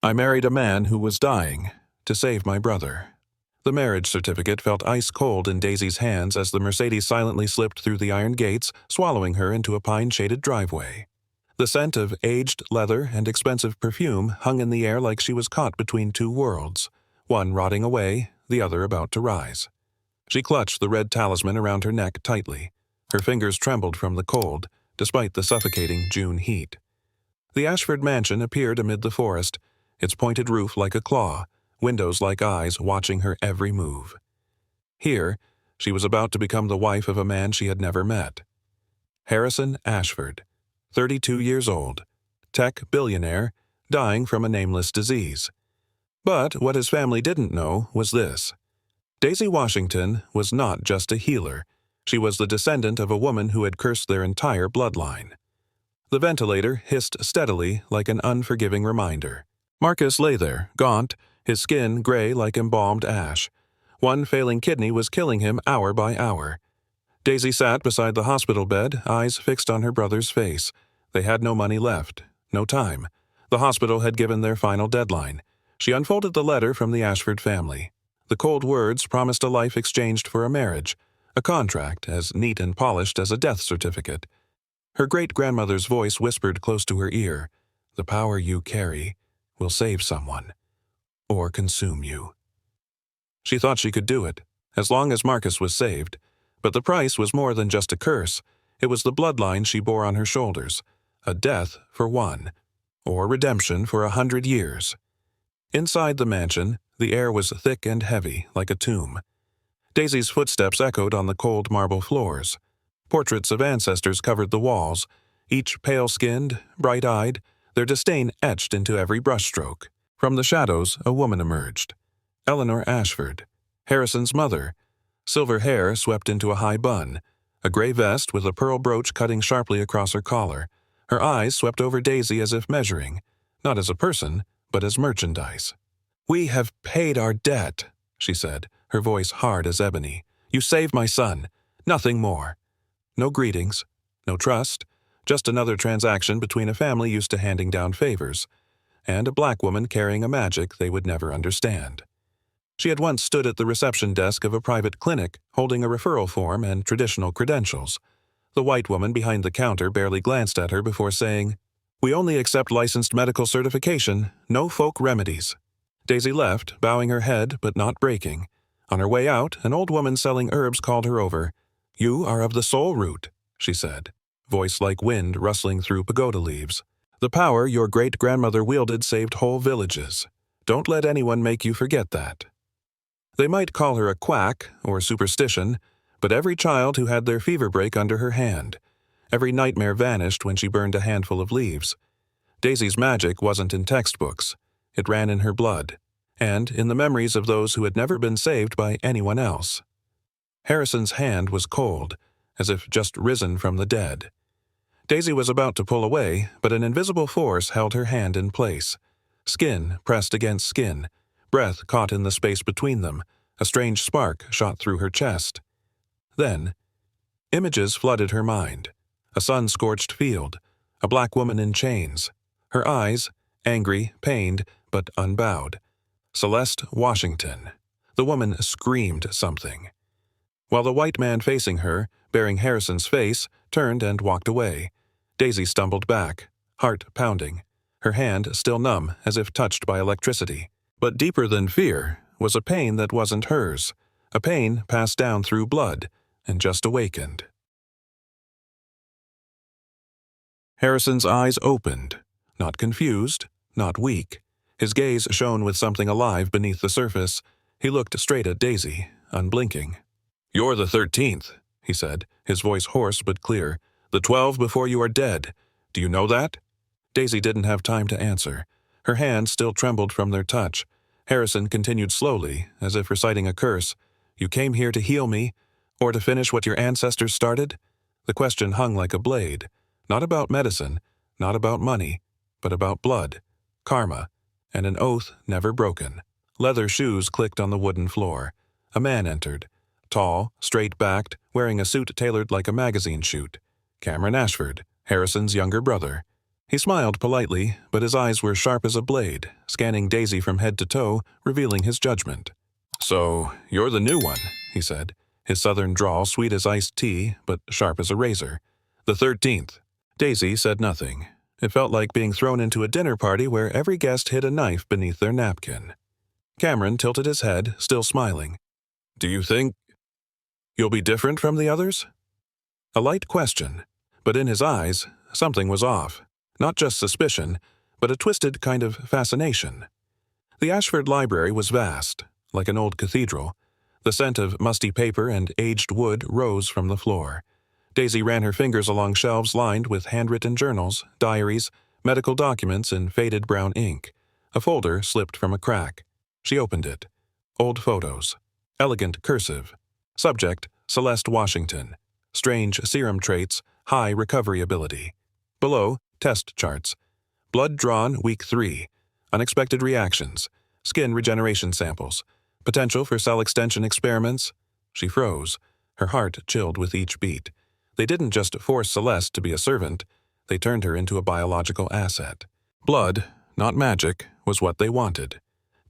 I married a man who was dying to save my brother. The marriage certificate felt ice cold in Daisy's hands as the Mercedes silently slipped through the iron gates, swallowing her into a pine-shaded driveway. The scent of aged leather and expensive perfume hung in the air like she was caught between two worlds, one rotting away, the other about to rise. She clutched the red talisman around her neck tightly. Her fingers trembled from the cold, despite the suffocating June heat. The Ashford mansion appeared amid the forest, its pointed roof like a claw, windows like eyes watching her every move. Here, she was about to become the wife of a man she had never met. Harrison Ashford, 32 years old, tech billionaire, dying from a nameless disease. But what his family didn't know was this. Daisy Washington was not just a healer. She was the descendant of a woman who had cursed their entire bloodline. The ventilator hissed steadily like an unforgiving reminder. Marcus lay there, gaunt, his skin gray like embalmed ash. One failing kidney was killing him hour by hour. Daisy sat beside the hospital bed, eyes fixed on her brother's face. They had no money left, no time. The hospital had given their final deadline. She unfolded the letter from the Ashford family. The cold words promised a life exchanged for a marriage, a contract as neat and polished as a death certificate. Her great-grandmother's voice whispered close to her ear, "The power you carry will save someone, or consume you." She thought she could do it, as long as Marcus was saved, but the price was more than just a curse. It was the bloodline she bore on her shoulders, a death for one, or redemption for 100 years. Inside the mansion, the air was thick and heavy, like a tomb. Daisy's footsteps echoed on the cold marble floors. Portraits of ancestors covered the walls, each pale-skinned, bright-eyed, their disdain etched into every brushstroke. From the shadows, a woman emerged. Eleanor Ashford, Harrison's mother. Silver hair swept into a high bun, a gray vest with a pearl brooch cutting sharply across her collar. Her eyes swept over Daisy as if measuring, not as a person, but as merchandise. "We have paid our debt," she said, her voice hard as ebony. "You saved my son. Nothing more." No greetings, no trust, just another transaction between a family used to handing down favors, and a black woman carrying a magic they would never understand. She had once stood at the reception desk of a private clinic, holding a referral form and traditional credentials. The white woman behind the counter barely glanced at her before saying, "We only accept licensed medical certification, no folk remedies." Daisy left, bowing her head but not breaking. On her way out, an old woman selling herbs called her over. "You are of the soul root," she said, voice like wind rustling through pagoda leaves. "The power your great-grandmother wielded saved whole villages. Don't let anyone make you forget that." They might call her a quack or superstition, but every child who had their fever break under her hand, every nightmare vanished when she burned a handful of leaves. Daisy's magic wasn't in textbooks. It ran in her blood, and in the memories of those who had never been saved by anyone else. Harrison's hand was cold, as if just risen from the dead. Daisy was about to pull away, but an invisible force held her hand in place. Skin pressed against skin, breath caught in the space between them, a strange spark shot through her chest. Then, images flooded her mind. A sun-scorched field, a black woman in chains. Her eyes, angry, pained, but unbowed. Celeste Washington. The woman screamed something. While the white man facing her, bearing Harrison's face, turned and walked away. Daisy stumbled back, heart pounding, her hand still numb as if touched by electricity. But deeper than fear was a pain that wasn't hers, a pain passed down through blood and just awakened. Harrison's eyes opened, not confused, not weak. His gaze shone with something alive beneath the surface. He looked straight at Daisy, unblinking. "You're the 13th, he said, his voice hoarse but clear. "The 12 before you are dead. Do you know that?" Daisy didn't have time to answer. Her hands still trembled from their touch. Harrison continued slowly, as if reciting a curse. "You came here to heal me, or to finish what your ancestors started?" The question hung like a blade. Not about medicine, not about money, but about blood, karma, and an oath never broken. Leather shoes clicked on the wooden floor. A man entered. Tall, straight-backed, wearing a suit tailored like a magazine shoot. Cameron Ashford, Harrison's younger brother. He smiled politely, but his eyes were sharp as a blade, scanning Daisy from head to toe, revealing his judgment. "So, you're the new one," he said, his southern drawl sweet as iced tea, but sharp as a razor. "The 13th. Daisy said nothing. It felt like being thrown into a dinner party where every guest hid a knife beneath their napkin. Cameron tilted his head, still smiling. "Do you think you'll be different from the others?" A light question, but in his eyes, something was off. Not just suspicion, but a twisted kind of fascination. The Ashford Library was vast, like an old cathedral. The scent of musty paper and aged wood rose from the floor. Daisy ran her fingers along shelves lined with handwritten journals, diaries, medical documents in faded brown ink. A folder slipped from a crack. She opened it. Old photos. Elegant cursive. Subject, Celeste Washington. Strange serum traits, high recovery ability. Below, test charts. Blood drawn week 3. Unexpected reactions. Skin regeneration samples. Potential for cell extension experiments. She froze. Her heart chilled with each beat. They didn't just force Celeste to be a servant. They turned her into a biological asset. Blood, not magic, was what they wanted.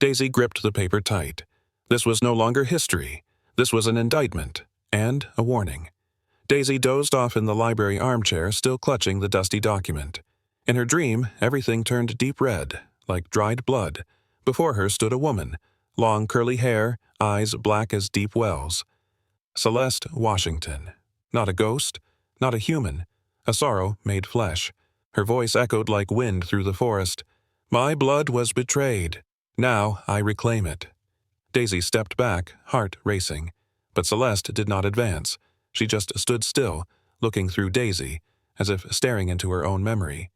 Daisy gripped the paper tight. This was no longer history. This was an indictment and a warning. Daisy dozed off in the library armchair, still clutching the dusty document. In her dream, everything turned deep red, like dried blood. Before her stood a woman, long curly hair, eyes black as deep wells. Celeste Washington. Not a ghost, not a human, a sorrow made flesh. Her voice echoed like wind through the forest. "My blood was betrayed. Now I reclaim it." Daisy stepped back, heart racing. But Celeste did not advance. She just stood still, looking through Daisy, as if staring into her own memory.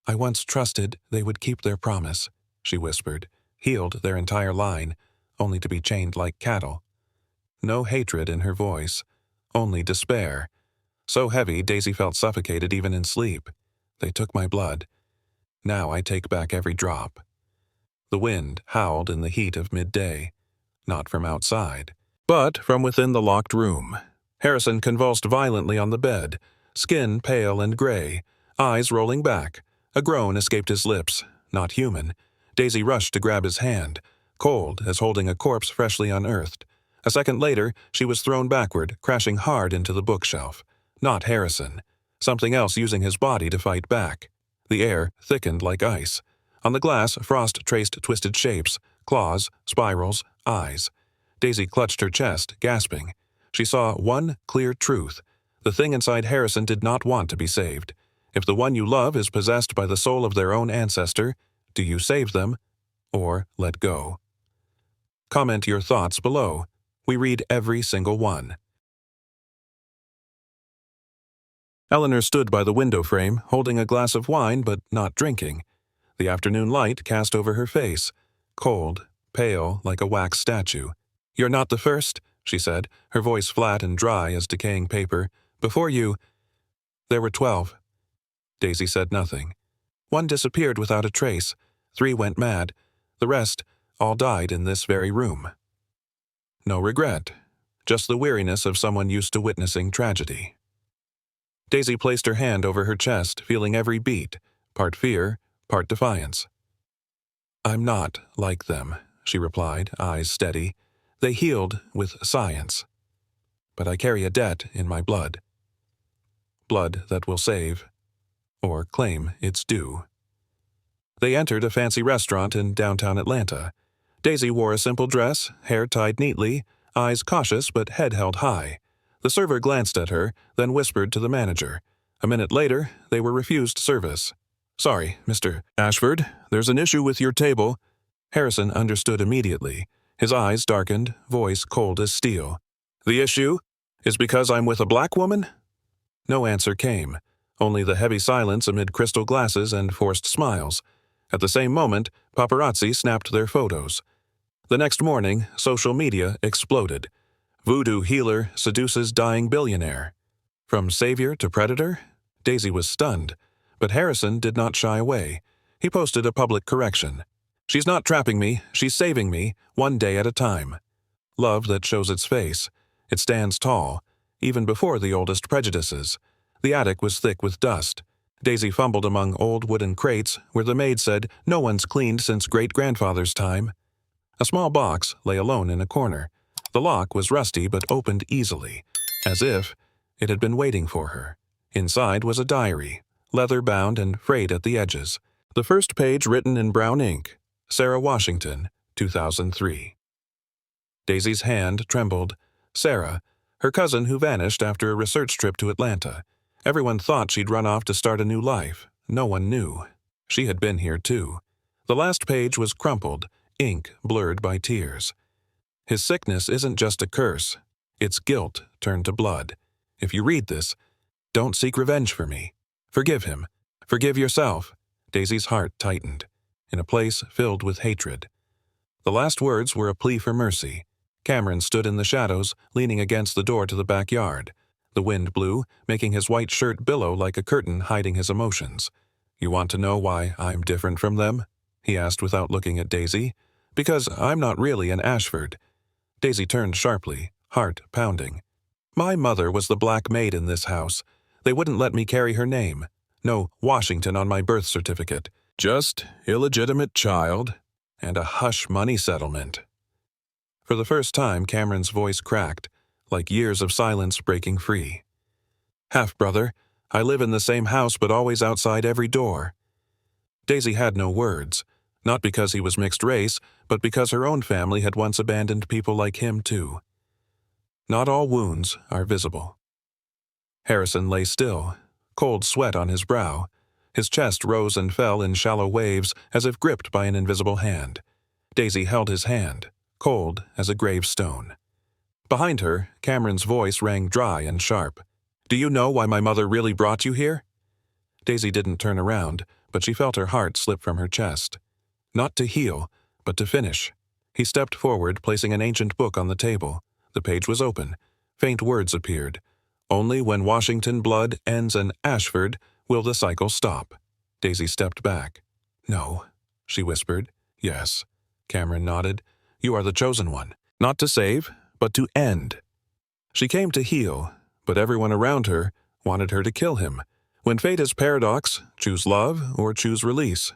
"I once trusted they would keep their promise," she whispered, healed their entire line, only to be chained like cattle. No hatred in her voice, only despair. So heavy Daisy felt suffocated even in sleep. "They took my blood. Now I take back every drop." The wind howled in the heat of midday, not from outside, but from within the locked room. Harrison convulsed violently on the bed, skin pale and gray, eyes rolling back. A groan escaped his lips, not human. Daisy rushed to grab his hand, cold as holding a corpse freshly unearthed. A second later, she was thrown backward, crashing hard into the bookshelf. Not Harrison. Something else using his body to fight back. The air thickened like ice. On the glass, frost traced twisted shapes, claws, spirals, eyes. Daisy clutched her chest, gasping. She saw one clear truth. The thing inside Harrison did not want to be saved. If the one you love is possessed by the soul of their own ancestor, do you save them or let go? Comment your thoughts below. We read every single one. Eleanor stood by the window frame, holding a glass of wine but not drinking. The afternoon light cast over her face, cold, pale like a wax statue. "You're not the first," she said, her voice flat and dry as decaying paper. "Before you, there were 12. Daisy said nothing. "One disappeared without a trace. 3 went mad. The rest all died in this very room." No regret, just the weariness of someone used to witnessing tragedy. Daisy placed her hand over her chest, feeling every beat, part fear, part defiance. "I'm not like them," she replied, eyes steady. "They healed with science. But I carry a debt in my blood. Blood that will save, or claim its due." They entered a fancy restaurant in downtown Atlanta. Daisy wore a simple dress, hair tied neatly, eyes cautious but head held high. The server glanced at her, then whispered to the manager. A minute later, they were refused service. "Sorry, Mr. Ashford, there's an issue with your table." Harrison understood immediately. His eyes darkened, voice cold as steel. "The issue is because I'm with a black woman?" No answer came, only the heavy silence amid crystal glasses and forced smiles. At the same moment, paparazzi snapped their photos. The next morning, social media exploded. Voodoo healer seduces dying billionaire. From savior to predator? Daisy was stunned, but Harrison did not shy away. He posted a public correction. "She's not trapping me, she's saving me, one day at a time." Love that shows its face. It stands tall, even before the oldest prejudices. The attic was thick with dust. Daisy fumbled among old wooden crates where the maid said no one's cleaned since great-grandfather's time. A small box lay alone in a corner. The lock was rusty but opened easily, as if it had been waiting for her. Inside was a diary, leather-bound and frayed at the edges. The first page written in brown ink, Sarah Washington, 2003. Daisy's hand trembled. Sarah, her cousin who vanished after a research trip to Atlanta. Everyone thought she'd run off to start a new life. No one knew. She had been here too. The last page was crumpled, ink blurred by tears. His sickness isn't just a curse. It's guilt turned to blood. If you read this, don't seek revenge for me. Forgive him. Forgive yourself. Daisy's heart tightened, in a place filled with hatred. The last words were a plea for mercy. Cameron stood in the shadows, leaning against the door to the backyard. The wind blew, making his white shirt billow like a curtain hiding his emotions. "You want to know why I'm different from them?" he asked without looking at Daisy. "Because I'm not really an Ashford." Daisy turned sharply, heart pounding. "My mother was the black maid in this house. They wouldn't let me carry her name. No Washington on my birth certificate. Just illegitimate child and a hush money settlement." For the first time, Cameron's voice cracked, like years of silence breaking free. "Half-brother, I live in the same house but always outside every door." Daisy had no words, not because he was mixed race, but because her own family had once abandoned people like him too. Not all wounds are visible. Harrison lay still, cold sweat on his brow. His chest rose and fell in shallow waves as if gripped by an invisible hand. Daisy held his hand, cold as a gravestone. Behind her, Cameron's voice rang dry and sharp. "Do you know why my mother really brought you here?" Daisy didn't turn around, but she felt her heart slip from her chest. Not to heal, but to finish. He stepped forward, placing an ancient book on the table. The page was open. Faint words appeared. "Only when Washington blood ends in Ashford will the cycle stop." Daisy stepped back. "No," she whispered. "Yes." Cameron nodded. "You are the chosen one. Not to save, but to end." She came to heal, but everyone around her wanted her to kill him. When fate is paradox, choose love or choose release.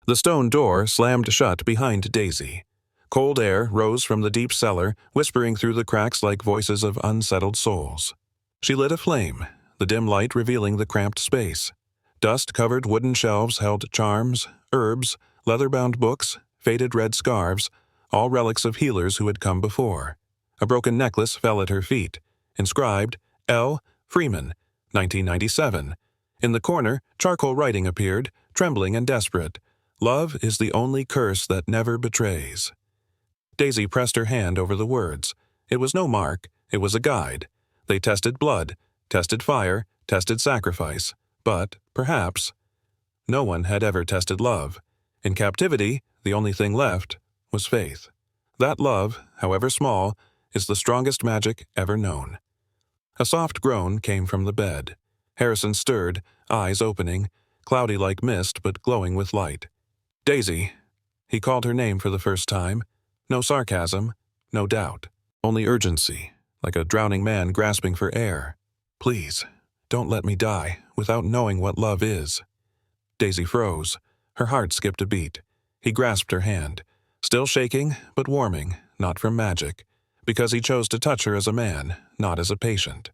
The stone door slammed shut behind Daisy. Cold air rose from the deep cellar, whispering through the cracks like voices of unsettled souls. She lit a flame, the dim light revealing the cramped space. Dust-covered wooden shelves held charms, herbs, leather-bound books, faded red scarves, all relics of healers who had come before. A broken necklace fell at her feet, inscribed L. Freeman, 1997. In the corner, charcoal writing appeared, trembling and desperate. "Love is the only curse that never betrays." Daisy pressed her hand over the words. It was no mark, it was a guide. They tested blood, tested fire, tested sacrifice. But, perhaps, no one had ever tested love. In captivity, the only thing left was faith. That love, however small, is the strongest magic ever known. A soft groan came from the bed. Harrison stirred, eyes opening, cloudy like mist but glowing with light. "Daisy." He called her name for the first time. No sarcasm, no doubt, only urgency, like a drowning man grasping for air. "Please, don't let me die without knowing what love is." Daisy froze. Her heart skipped a beat. He grasped her hand, still shaking but warming, not from magic, because he chose to touch her as a man, not as a patient.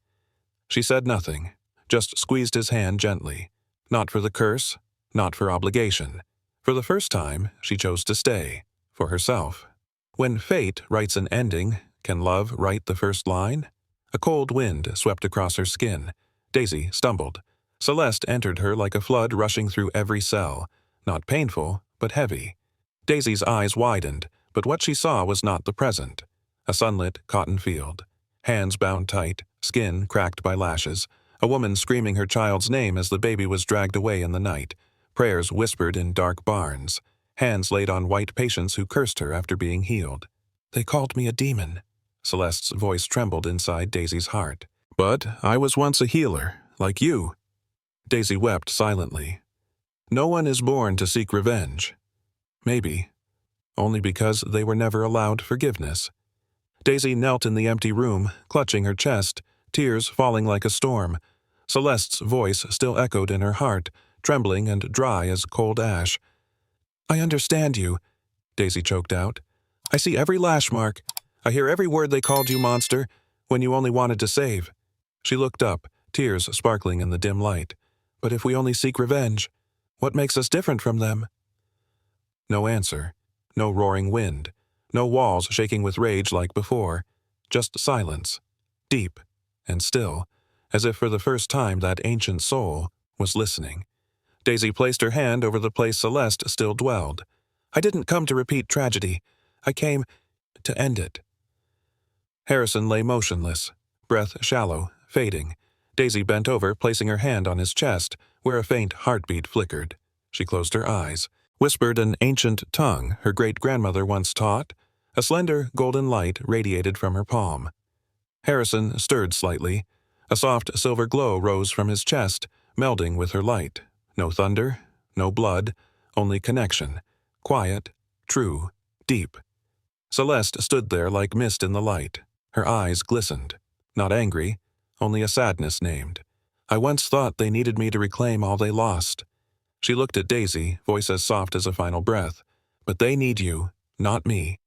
She said nothing, just squeezed his hand gently. Not for the curse, not for obligation. For the first time, she chose to stay, for herself. When fate writes an ending, can love write the first line? A cold wind swept across her skin. Daisy stumbled. Celeste entered her like a flood rushing through every cell. Not painful, but heavy. Daisy's eyes widened, but what she saw was not the present. A sunlit cotton field. Hands bound tight, skin cracked by lashes. A woman screaming her child's name as the baby was dragged away in the night. Prayers whispered in dark barns. Hands laid on white patients who cursed her after being healed. "They called me a demon." Celeste's voice trembled inside Daisy's heart. "But I was once a healer, like you." Daisy wept silently. No one is born to seek revenge. Maybe, only because they were never allowed forgiveness. Daisy knelt in the empty room, clutching her chest, tears falling like a storm. Celeste's voice still echoed in her heart, trembling and dry as cold ash. "I understand you," Daisy choked out. "I see every lash mark. I hear every word they called you monster, when you only wanted to save." She looked up, tears sparkling in the dim light. "But if we only seek revenge, what makes us different from them?" No answer. No roaring wind. No walls shaking with rage like before. Just silence. Deep and still, as if for the first time that ancient soul was listening. Daisy placed her hand over the place Celeste still dwelled. "I didn't come to repeat tragedy. I came to end it." Harrison lay motionless, breath shallow, fading. Daisy bent over, placing her hand on his chest, where a faint heartbeat flickered. She closed her eyes, whispered an ancient tongue her great-grandmother once taught. A slender golden light radiated from her palm. Harrison stirred slightly. A soft silver glow rose from his chest, melding with her light. No thunder, no blood, only connection. Quiet, true, deep. Celeste stood there like mist in the light. Her eyes glistened. Not angry, only a sadness named. "I once thought they needed me to reclaim all they lost." She looked at Daisy, voice as soft as a final breath. "But they need you, not me."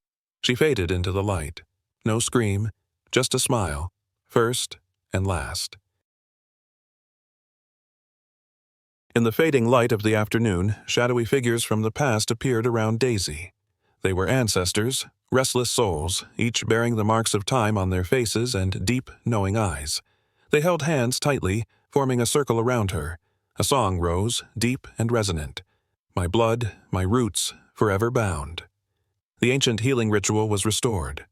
She faded into the light. No scream, just a smile, first and last. In the fading light of the afternoon, shadowy figures from the past appeared around Daisy. They were ancestors, restless souls, each bearing the marks of time on their faces and deep, knowing eyes. They held hands tightly, forming a circle around her. A song rose, deep and resonant. "My blood, my roots, forever bound." The ancient healing ritual was restored.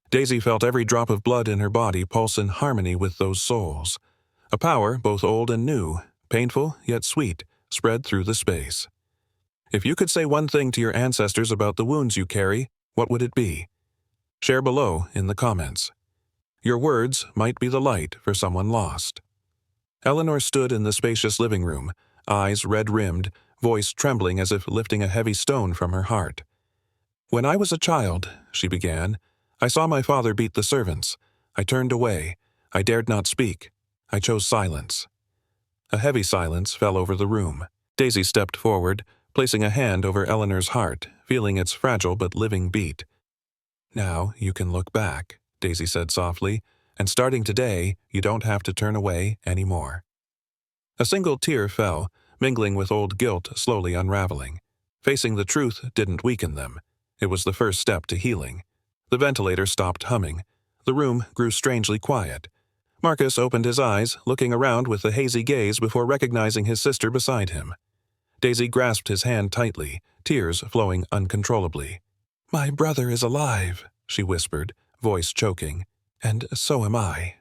Daisy felt every drop of blood in her body pulse in harmony with those souls. A power, both old and new, painful yet sweet, spread through the space. If you could say one thing to your ancestors about the wounds you carry, what would it be? Share below in the comments. Your words might be the light for someone lost. Eleanor stood in the spacious living room, eyes red-rimmed, voice trembling as if lifting a heavy stone from her heart. "When I was a child," she began, "I saw my father beat the servants. I turned away. I dared not speak. I chose silence." A heavy silence fell over the room. Daisy stepped forward, placing a hand over Eleanor's heart, feeling its fragile but living beat. "Now you can look back," Daisy said softly, "and starting today, you don't have to turn away anymore." A single tear fell, mingling with old guilt slowly unraveling. Facing the truth didn't weaken them. It was the first step to healing. The ventilator stopped humming. The room grew strangely quiet. Marcus opened his eyes, looking around with a hazy gaze before recognizing his sister beside him. Daisy grasped his hand tightly, tears flowing uncontrollably. "My brother is alive," she whispered, voice choking, "and so am I."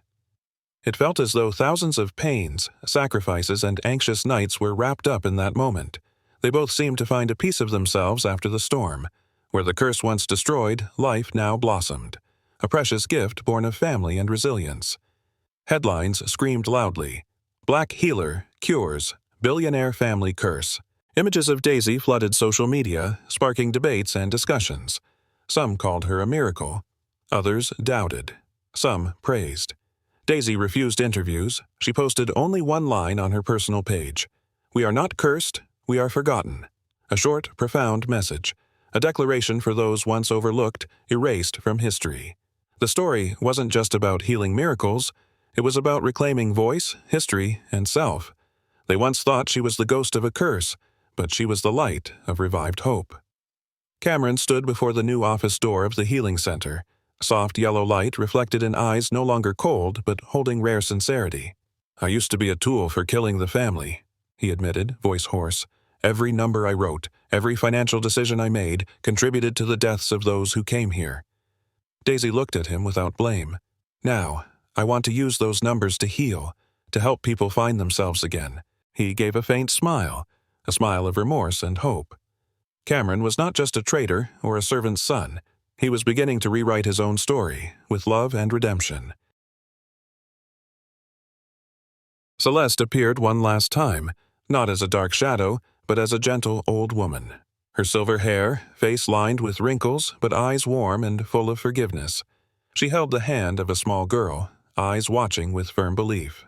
It felt as though thousands of pains, sacrifices, and anxious nights were wrapped up in that moment. They both seemed to find a piece of themselves after the storm. Where the curse once destroyed, life now blossomed. A precious gift born of family and resilience. Headlines screamed loudly. "Black Healer Cures Billionaire Family Curse." Images of Daisy flooded social media, sparking debates and discussions. Some called her a miracle. Others doubted. Some praised. Daisy refused interviews. She posted only one line on her personal page. "We are not cursed, we are forgotten." A short, profound message. A declaration for those once overlooked, erased from history. The story wasn't just about healing miracles. It was about reclaiming voice, history, and self. They once thought she was the ghost of a curse, but she was the light of revived hope. Cameron stood before the new office door of the Healing Center. Soft yellow light reflected in eyes no longer cold, but holding rare sincerity. "I used to be a tool for killing the family," he admitted, voice hoarse. "Every number I wrote, every financial decision I made, contributed to the deaths of those who came here." Daisy looked at him without blame. "Now, I want to use those numbers to heal, to help people find themselves again." He gave a faint smile, a smile of remorse and hope. Cameron was not just a traitor or a servant's son. He was beginning to rewrite his own story, with love and redemption. Celeste appeared one last time, not as a dark shadow, but as a gentle old woman. Her silver hair, face lined with wrinkles, but eyes warm and full of forgiveness. She held the hand of a small girl, eyes watching with firm belief.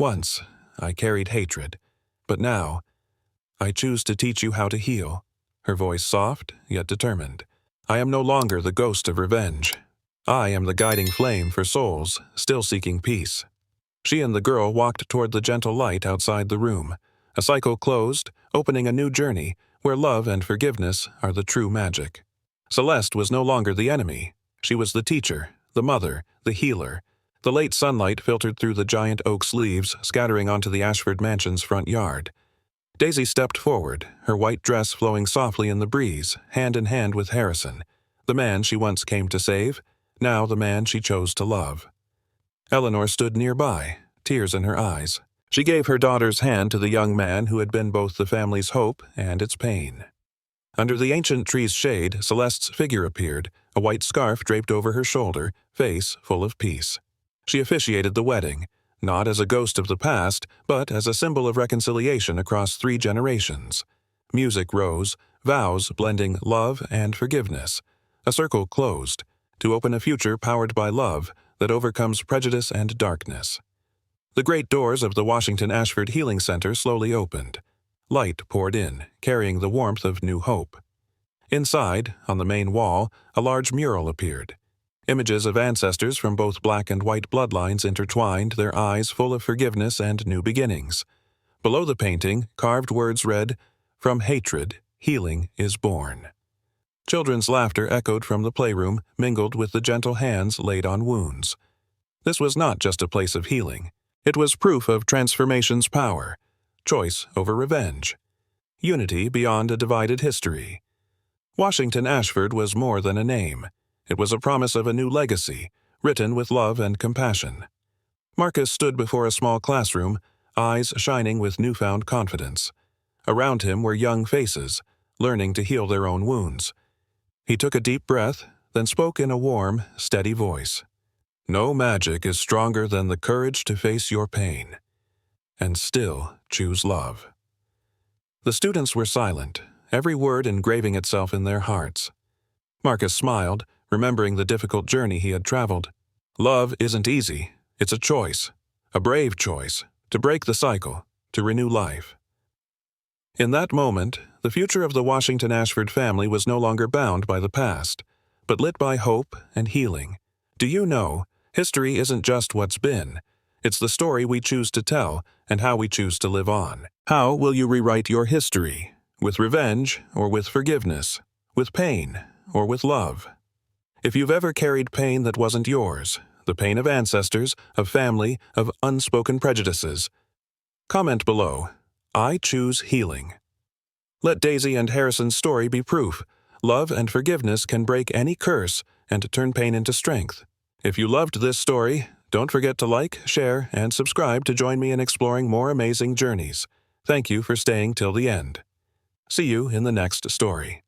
Once, I carried hatred, but now, I choose to teach you how to heal. Her voice soft, yet determined. I am no longer the ghost of revenge. I am the guiding flame for souls still seeking peace. She and the girl walked toward the gentle light outside the room. A cycle closed, opening a new journey where love and forgiveness are the true magic. Celeste was no longer the enemy. She was the teacher, the mother, the healer. The late sunlight filtered through the giant oak's leaves, scattering onto the Ashford mansion's front yard. Daisy stepped forward, her white dress flowing softly in the breeze, hand in hand with Harrison, the man she once came to save, now the man she chose to love. Eleanor stood nearby, tears in her eyes. She gave her daughter's hand to the young man who had been both the family's hope and its pain. Under the ancient tree's shade, Celeste's figure appeared, a white scarf draped over her shoulder, face full of peace. She officiated the wedding, not as a ghost of the past, but as a symbol of reconciliation across 3 generations. Music rose, vows blending love and forgiveness. A circle closed, to open a future powered by love that overcomes prejudice and darkness. The great doors of the Washington Ashford Healing Center slowly opened. Light poured in, carrying the warmth of new hope. Inside, on the main wall, a large mural appeared. Images of ancestors from both black and white bloodlines intertwined, their eyes full of forgiveness and new beginnings. Below the painting, carved words read, "From hatred, healing is born." Children's laughter echoed from the playroom, mingled with the gentle hands laid on wounds. This was not just a place of healing. It was proof of transformation's power. Choice over revenge. Unity beyond a divided history. Washington Ashford was more than a name. It was a promise of a new legacy, written with love and compassion. Marcus stood before a small classroom, eyes shining with newfound confidence. Around him were young faces, learning to heal their own wounds. He took a deep breath, then spoke in a warm, steady voice. "No magic is stronger than the courage to face your pain, and still choose love." The students were silent, every word engraving itself in their hearts. Marcus smiled, remembering the difficult journey he had traveled. Love isn't easy. It's a choice, a brave choice, to break the cycle, to renew life. In that moment, the future of the Washington Ashford family was no longer bound by the past, but lit by hope and healing. Do you know, history isn't just what's been. It's the story we choose to tell and how we choose to live on. How will you rewrite your history? With revenge or with forgiveness? With pain or with love? If you've ever carried pain that wasn't yours, the pain of ancestors, of family, of unspoken prejudices, comment below. I choose healing. Let Daisy and Harrison's story be proof. Love and forgiveness can break any curse and turn pain into strength. If you loved this story, don't forget to like, share, and subscribe to join me in exploring more amazing journeys. Thank you for staying till the end. See you in the next story.